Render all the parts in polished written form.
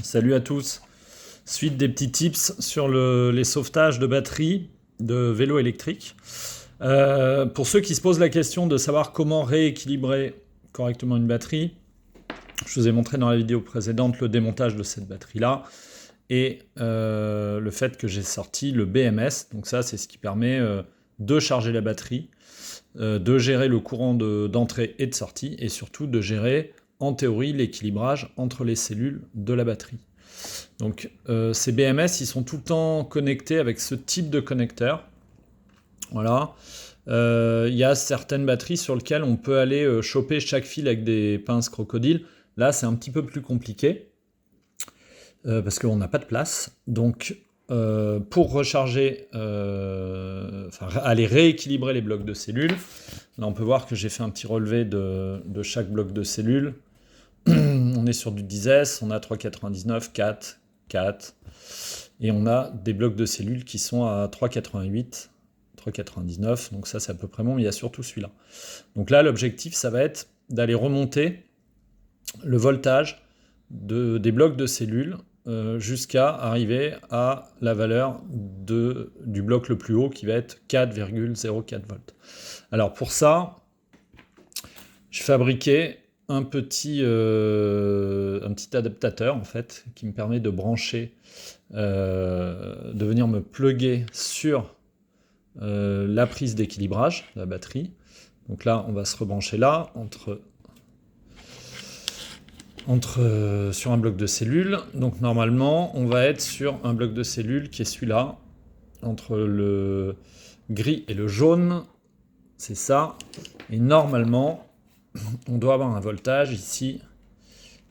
Salut à tous. Suite des petits tips sur les sauvetages de batterie de vélo électrique. Pour ceux qui se posent la question de savoir comment rééquilibrer correctement une batterie, je vous ai montré dans la vidéo précédente le démontage de cette batterie-là et le fait que j'ai sorti le BMS. Donc ça, c'est ce qui permet de charger la batterie, de gérer le courant d'entrée et de sortie et surtout de gérer en théorie l'équilibrage entre les cellules de la batterie. Donc ces BMS, ils sont tout le temps connectés avec ce type de connecteur. Voilà. Il y a certaines batteries sur lesquelles on peut aller choper chaque fil avec des pinces crocodiles. Là, c'est un petit peu plus compliqué parce qu'on n'a pas de place. Donc, pour recharger, aller rééquilibrer les blocs de cellules, là, on peut voir que j'ai fait un petit relevé de chaque bloc de cellules. On est sur du 10S, on a 3,99, 4, 4, et on a des blocs de cellules qui sont à 3,88, 3,99, donc ça c'est à peu près bon, mais il y a surtout celui-là. Donc là l'objectif ça va être d'aller remonter le voltage des blocs de cellules jusqu'à arriver à la valeur du bloc le plus haut qui va être 4,04 volts. Alors pour ça, je fabriquais un petit adaptateur en fait qui me permet de brancher, de venir me plugger sur la prise d'équilibrage de la batterie. Donc là, on va se rebrancher là sur un bloc de cellules. Donc normalement, on va être sur un bloc de cellules qui est celui-là, entre le gris et le jaune. C'est ça. Et normalement, on doit avoir un voltage ici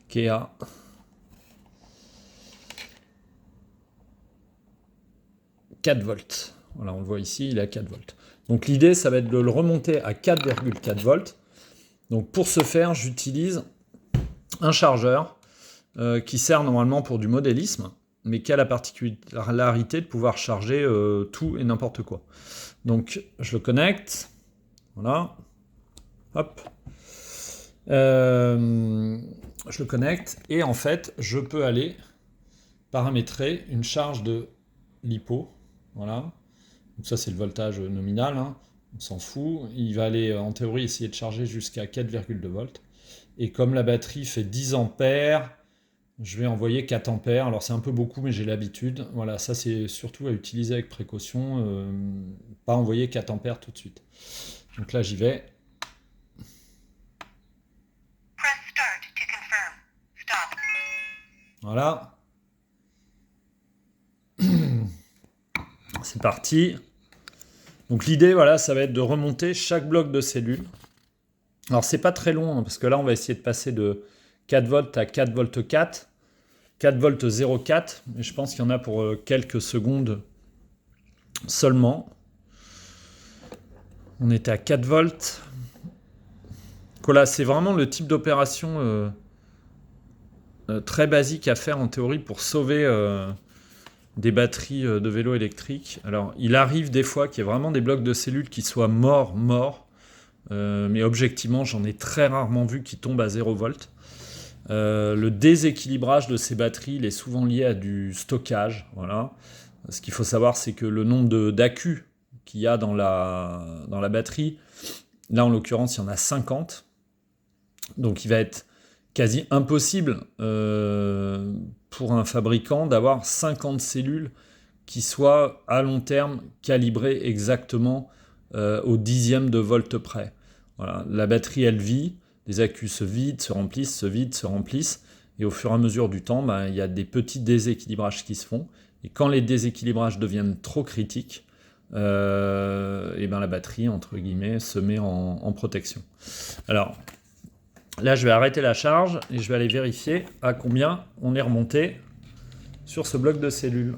qui est à 4 volts. Voilà, on le voit ici, il est à 4 volts. Donc l'idée, ça va être de le remonter à 4,4 volts. Donc pour ce faire, j'utilise un chargeur qui sert normalement pour du modélisme, mais qui a la particularité de pouvoir charger tout et n'importe quoi. Donc je le connecte. Voilà. Hop. Je le connecte et en fait je peux aller paramétrer une charge de LiPo. Voilà. Donc ça c'est le voltage nominal, hein. On s'en fout. Il va aller en théorie essayer de charger jusqu'à 4,2 volts. Et comme la batterie fait 10 ampères, je vais envoyer 4 ampères. Alors c'est un peu beaucoup mais j'ai l'habitude. Voilà, ça c'est surtout à utiliser avec précaution. Pas envoyer 4 ampères tout de suite. Donc là j'y vais. Voilà. C'est parti. Donc l'idée, voilà, ça va être de remonter chaque bloc de cellules. Alors c'est pas très long, hein, parce que là on va essayer de passer de 4 volts à 4 volts 4, 4 volts 0,4, et je pense qu'il y en a pour quelques secondes seulement. On était à 4 volts. Voilà, c'est vraiment le type d'opération très basique à faire en théorie pour sauver des batteries de vélo électrique. Alors, il arrive des fois qu'il y ait vraiment des blocs de cellules qui soient morts, mais objectivement, j'en ai très rarement vu qui tombent à 0 volts. Le déséquilibrage de ces batteries, il est souvent lié à du stockage. Voilà. Ce qu'il faut savoir, c'est que le nombre d'accus qu'il y a dans la batterie, là en l'occurrence, il y en a 50. Donc il va être quasi impossible pour un fabricant d'avoir 50 cellules qui soient à long terme calibrées exactement au dixième de volt près. Voilà. La batterie, elle vit, les accus se vident, se remplissent, se vident, se remplissent, et au fur et à mesure du temps, il y a des petits déséquilibrages qui se font, et quand les déséquilibrages deviennent trop critiques, la batterie, entre guillemets, se met en protection. Alors, là, je vais arrêter la charge et je vais aller vérifier à combien on est remonté sur ce bloc de cellules.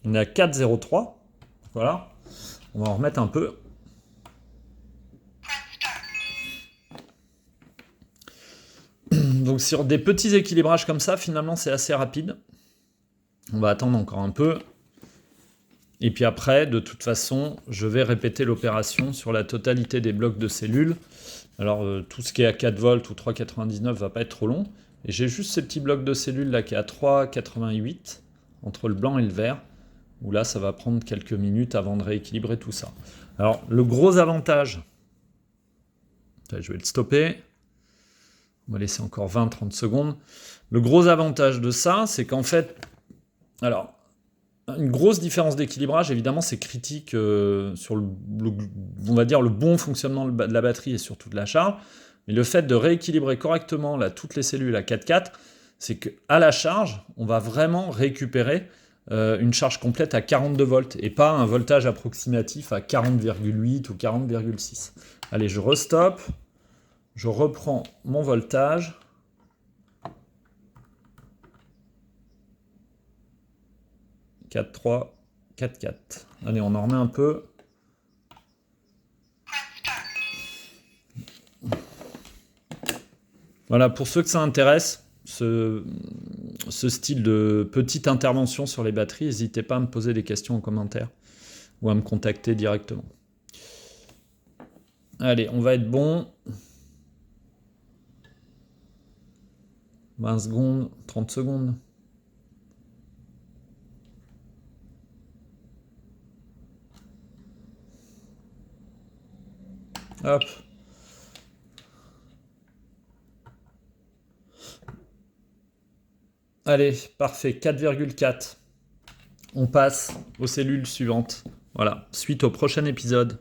On est à 4,03. Voilà. On va en remettre un peu. Donc sur des petits équilibrages comme ça, finalement, c'est assez rapide. On va attendre encore un peu. Et puis après, de toute façon, je vais répéter l'opération sur la totalité des blocs de cellules. Alors, tout ce qui est à 4 volts ou 3,99 va pas être trop long. Et j'ai juste ces petits blocs de cellules là qui est à 3,88 entre le blanc et le vert, où là, ça va prendre quelques minutes avant de rééquilibrer tout ça. Alors, le gros avantage, je vais le stopper, on va laisser encore 20-30 secondes. Le gros avantage de ça, c'est qu'en fait, alors, une grosse différence d'équilibrage, évidemment, c'est critique sur on va dire, le bon fonctionnement de la batterie et surtout de la charge. Mais le fait de rééquilibrer correctement là, toutes les cellules à 4,4, c'est qu'à la charge, on va vraiment récupérer une charge complète à 42 volts et pas un voltage approximatif à 40,8 ou 40,6. Allez, je restoppe, je reprends mon voltage. 4,3, 4,4. Allez, on en remet un peu. Voilà, pour ceux que ça intéresse, ce style de petite intervention sur les batteries, n'hésitez pas à me poser des questions en commentaire ou à me contacter directement. Allez, on va être bon. 20 secondes, 30 secondes. Hop. Allez, parfait, 4,4. On passe aux cellules suivantes. Voilà, suite au prochain épisode.